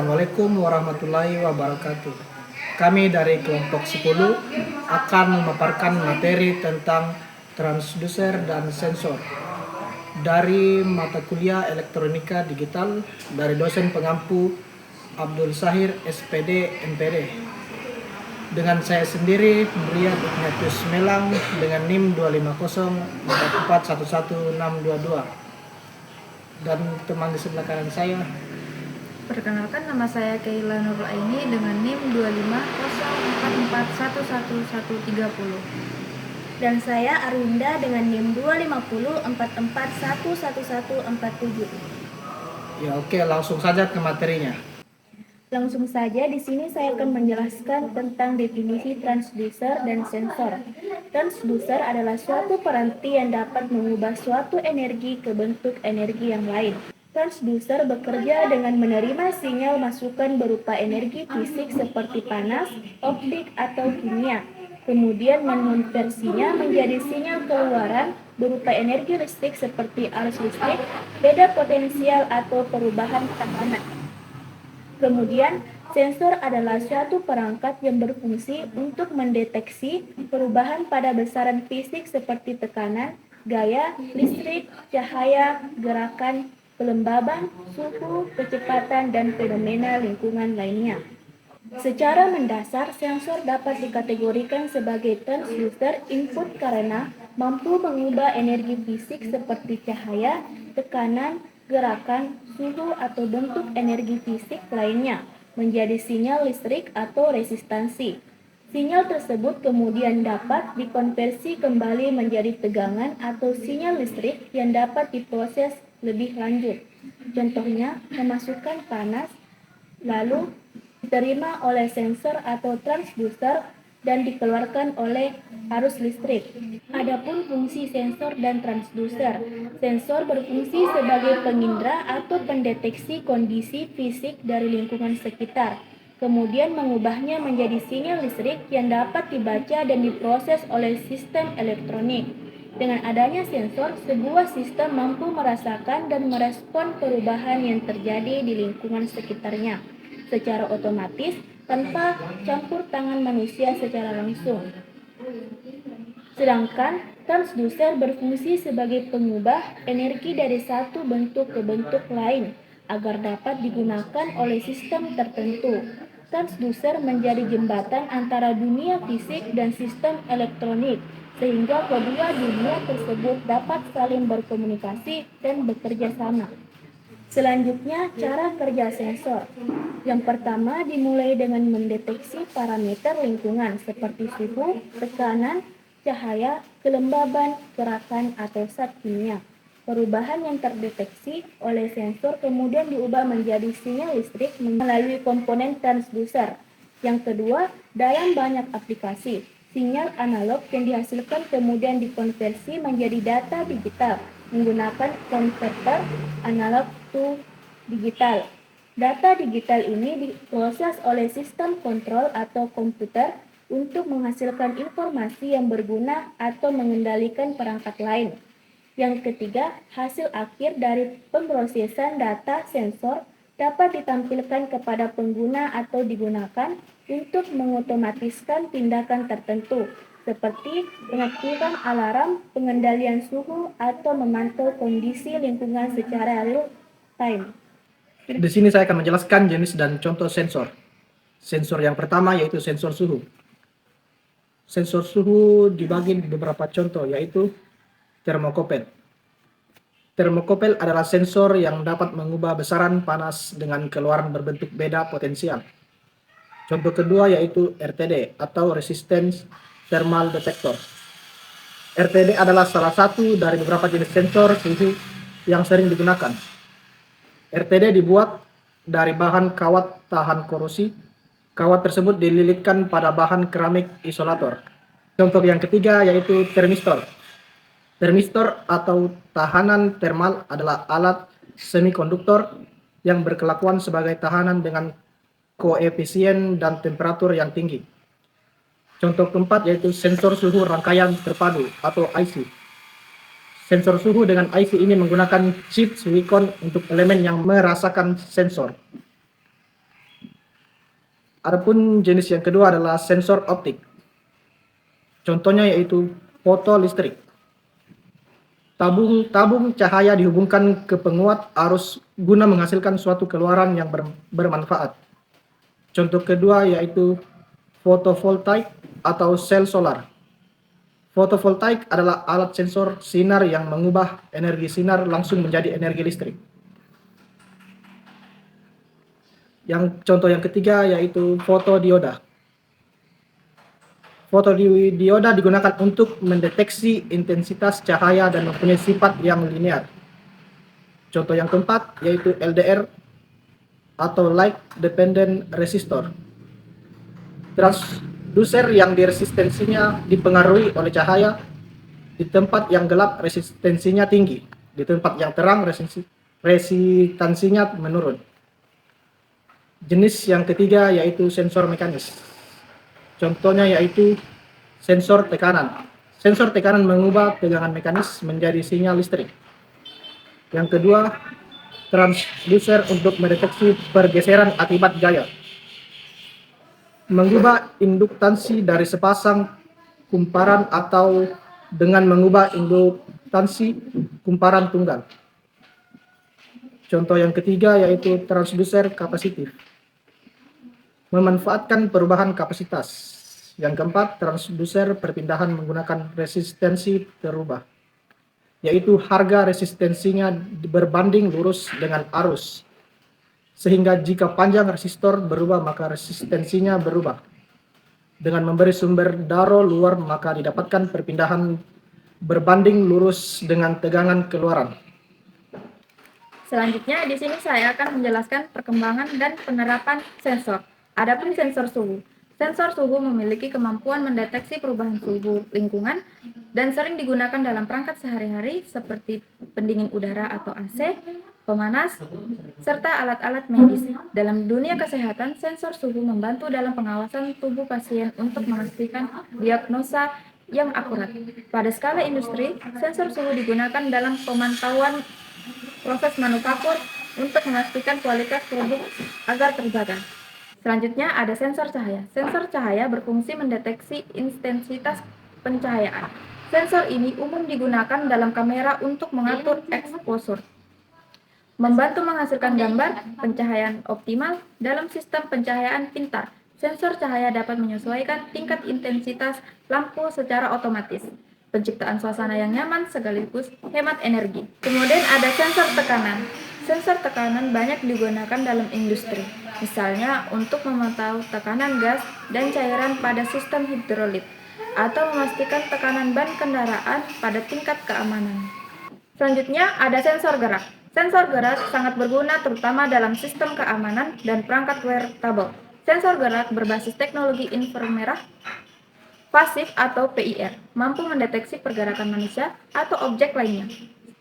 Assalamualaikum warahmatullahi wabarakatuh. Kami dari kelompok 10 akan memaparkan materi tentang transducer dan sensor dari mata kuliah elektronika digital dari dosen pengampu Abdul Sahir SPD MPD. Dengan saya sendiri, Riyad Ignatius Melang dengan NIM 25044111622. Dan teman di sebelah kanan saya. Perkenalkan, nama saya Keila Nurul Aini dengan NIM 250441130. Dan saya Arwinda dengan NIM 25044111147. Ya oke, langsung saja ke materinya. Langsung saja, di sini saya akan menjelaskan tentang definisi transducer dan sensor. Transducer adalah suatu peranti yang dapat mengubah suatu energi ke bentuk energi yang lain. Transducer bekerja dengan menerima sinyal masukan berupa energi fisik seperti panas, optik, atau kimia. Kemudian mengonversinya menjadi sinyal keluaran berupa energi listrik seperti arus listrik, beda potensial, atau perubahan tekanan. Kemudian, sensor adalah suatu perangkat yang berfungsi untuk mendeteksi perubahan pada besaran fisik seperti tekanan, gaya, listrik, cahaya, gerakan, kelembaban, suhu, kecepatan, dan fenomena lingkungan lainnya. Secara mendasar, sensor dapat dikategorikan sebagai transducer input karena mampu mengubah energi fisik seperti cahaya, tekanan, gerakan, suhu, atau bentuk energi fisik lainnya menjadi sinyal listrik atau resistansi. Sinyal tersebut kemudian dapat dikonversi kembali menjadi tegangan atau sinyal listrik yang dapat diproses lebih lanjut. Contohnya, memasukkan panas, lalu diterima oleh sensor atau transducer dan dikeluarkan oleh arus listrik. Adapun fungsi sensor dan transducer. Sensor berfungsi sebagai pengindra atau pendeteksi kondisi fisik dari lingkungan sekitar, kemudian mengubahnya menjadi sinyal listrik yang dapat dibaca dan diproses oleh sistem elektronik. Dengan adanya sensor, sebuah sistem mampu merasakan dan merespon perubahan yang terjadi di lingkungan sekitarnya secara otomatis tanpa campur tangan manusia secara langsung. Sedangkan transducer berfungsi sebagai pengubah energi dari satu bentuk ke bentuk lain agar dapat digunakan oleh sistem tertentu. Transducer menjadi jembatan antara dunia fisik dan sistem elektronik, sehingga kedua dunia tersebut dapat saling berkomunikasi dan bekerja sama. Selanjutnya, cara kerja sensor. Yang pertama, dimulai dengan mendeteksi parameter lingkungan seperti suhu, tekanan, cahaya, kelembaban, gerakan, atau zat kimia. Perubahan yang terdeteksi oleh sensor kemudian diubah menjadi sinyal listrik melalui komponen transducer. Yang kedua, dalam banyak aplikasi, sinyal analog yang dihasilkan kemudian dikonversi menjadi data digital menggunakan konverter analog to digital. Data digital ini diproses oleh sistem kontrol atau komputer untuk menghasilkan informasi yang berguna atau mengendalikan perangkat lain. Yang ketiga, hasil akhir dari pemrosesan data sensor dapat ditampilkan kepada pengguna atau digunakan untuk mengotomatiskan tindakan tertentu, seperti pengaktifan alarm, pengendalian suhu, atau memantau kondisi lingkungan secara real time. Di sini saya akan menjelaskan jenis dan contoh sensor. Sensor yang pertama yaitu sensor suhu. Sensor suhu dibagi beberapa contoh, yaitu termokopel. Termokopel adalah sensor yang dapat mengubah besaran panas dengan keluaran berbentuk beda potensial. Contoh kedua yaitu RTD atau Resistance Thermal Detector. RTD adalah salah satu dari beberapa jenis sensor suhu yang sering digunakan. RTD dibuat dari bahan kawat tahan korosi. Kawat tersebut dililitkan pada bahan keramik isolator. Contoh yang ketiga yaitu termistor. Termistor atau tahanan termal adalah alat semikonduktor yang berkelakuan sebagai tahanan dengan koefisien dan temperatur yang tinggi. Contoh keempat yaitu sensor suhu rangkaian terpadu atau IC. Sensor suhu dengan IC ini menggunakan chip silikon untuk elemen yang merasakan sensor. Adapun jenis yang kedua adalah sensor optik. Contohnya yaitu foto listrik. Tabung cahaya dihubungkan ke penguat arus guna menghasilkan suatu keluaran yang bermanfaat. Contoh kedua yaitu fotovoltaik atau sel solar. Fotovoltaik adalah alat sensor sinar yang mengubah energi sinar langsung menjadi energi listrik. Contoh yang ketiga yaitu fotodioda. Fotodioda digunakan untuk mendeteksi intensitas cahaya dan mempunyai sifat yang linear. Contoh yang keempat yaitu LDR atau Light Dependent Resistor. Transducer yang resistensinya dipengaruhi oleh cahaya. Di tempat yang gelap resistensinya tinggi, di tempat yang terang resistansinya menurun. Jenis yang ketiga yaitu sensor mekanis. Contohnya yaitu sensor tekanan. Sensor tekanan mengubah tegangan mekanis menjadi sinyal listrik. Yang kedua, transducer untuk mendeteksi pergeseran akibat gaya. Mengubah induktansi dari sepasang kumparan atau dengan mengubah induktansi kumparan tunggal. Contoh yang ketiga yaitu transducer kapasitif. Memanfaatkan perubahan kapasitas. Yang keempat, transducer perpindahan menggunakan resistensi terubah, yaitu harga resistensinya berbanding lurus dengan arus. Sehingga jika panjang resistor berubah maka resistensinya berubah. Dengan memberi sumber daro luar maka didapatkan perpindahan berbanding lurus dengan tegangan keluaran. Selanjutnya, di sini saya akan menjelaskan perkembangan dan penerapan sensor. Adapun sensor suhu. Sensor suhu memiliki kemampuan mendeteksi perubahan suhu lingkungan dan sering digunakan dalam perangkat sehari-hari seperti pendingin udara atau AC, pemanas, serta alat-alat medis. Dalam dunia kesehatan, sensor suhu membantu dalam pengawasan tubuh pasien untuk memastikan diagnosa yang akurat. Pada skala industri, sensor suhu digunakan dalam pemantauan proses manufaktur untuk memastikan kualitas produk agar terjaga. Selanjutnya ada sensor cahaya. Sensor cahaya berfungsi mendeteksi intensitas pencahayaan. Sensor ini umum digunakan dalam kamera untuk mengatur exposure, membantu menghasilkan gambar pencahayaan optimal dalam sistem pencahayaan pintar. Sensor cahaya dapat menyesuaikan tingkat intensitas lampu secara otomatis, penciptaan suasana yang nyaman sekaligus hemat energi. Kemudian ada sensor tekanan. Sensor tekanan banyak digunakan dalam industri, misalnya untuk memantau tekanan gas dan cairan pada sistem hidrolit, atau memastikan tekanan ban kendaraan pada tingkat keamanan. Selanjutnya ada sensor gerak. Sensor gerak sangat berguna terutama dalam sistem keamanan dan perangkat wearable. Sensor gerak berbasis teknologi inframerah pasif atau PIR, mampu mendeteksi pergerakan manusia atau objek lainnya,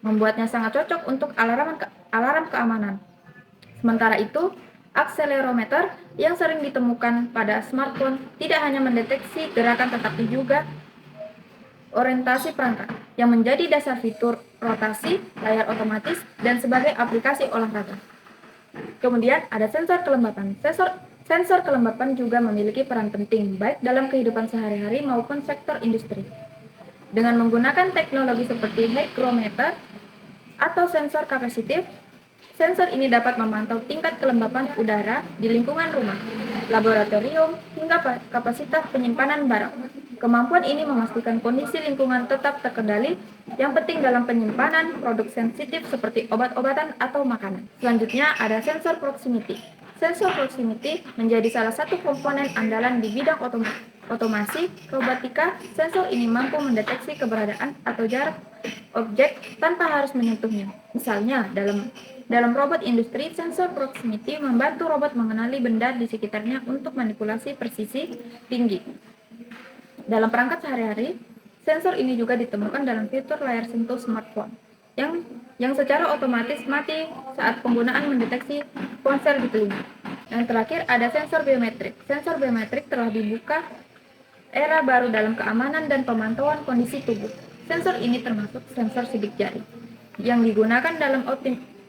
membuatnya sangat cocok untuk alarm keamanan. Sementara itu, akselerometer yang sering ditemukan pada smartphone tidak hanya mendeteksi gerakan tetapi juga orientasi perangkat, yang menjadi dasar fitur rotasi, layar otomatis, dan sebagai aplikasi olahraga. Kemudian ada sensor kelembapan. Sensor kelembapan juga memiliki peran penting baik dalam kehidupan sehari-hari maupun sektor industri. Dengan menggunakan teknologi seperti hygrometer atau sensor kapasitif, sensor ini dapat memantau tingkat kelembapan udara di lingkungan rumah, laboratorium, hingga kapasitas penyimpanan barang. Kemampuan ini memastikan kondisi lingkungan tetap terkendali, yang penting dalam penyimpanan produk sensitif seperti obat-obatan atau makanan. Selanjutnya ada sensor proximity. Sensor proximity menjadi salah satu komponen andalan di bidang otomasi robotika. Sensor ini mampu mendeteksi keberadaan atau jarak objek tanpa harus menyentuhnya. Misalnya, dalam robot industri, sensor proximity membantu robot mengenali benda di sekitarnya untuk manipulasi presisi tinggi. Dalam perangkat sehari-hari, sensor ini juga ditemukan dalam fitur layar sentuh smartphone yang secara otomatis mati saat penggunaan mendeteksi ponsel di telinga. Yang terakhir ada sensor biometrik. Sensor biometrik telah dibuka era baru dalam keamanan dan pemantauan kondisi tubuh. Sensor ini termasuk sensor sidik jari yang digunakan dalam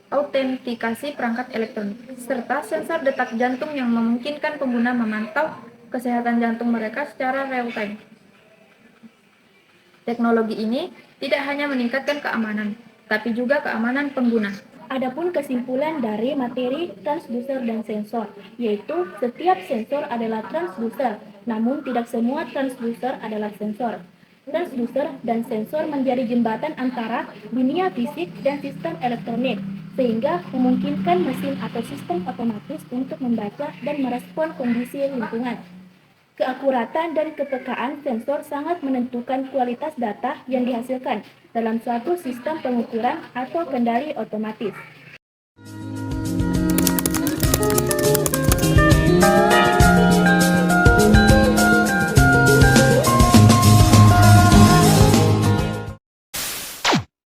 autentikasi perangkat elektronik, serta sensor detak jantung yang memungkinkan pengguna memantau kesehatan jantung mereka secara real-time. Teknologi ini tidak hanya meningkatkan keamanan, tapi juga keamanan pengguna. Adapun kesimpulan dari materi transducer dan sensor, yaitu setiap sensor adalah transducer, namun tidak semua transducer adalah sensor. Transducer dan sensor menjadi jembatan antara dunia fisik dan sistem elektronik, sehingga memungkinkan mesin atau sistem otomatis untuk membaca dan merespon kondisi lingkungan. Keakuratan dan kepekaan sensor sangat menentukan kualitas data yang dihasilkan dalam suatu sistem pengukuran atau kendali otomatis.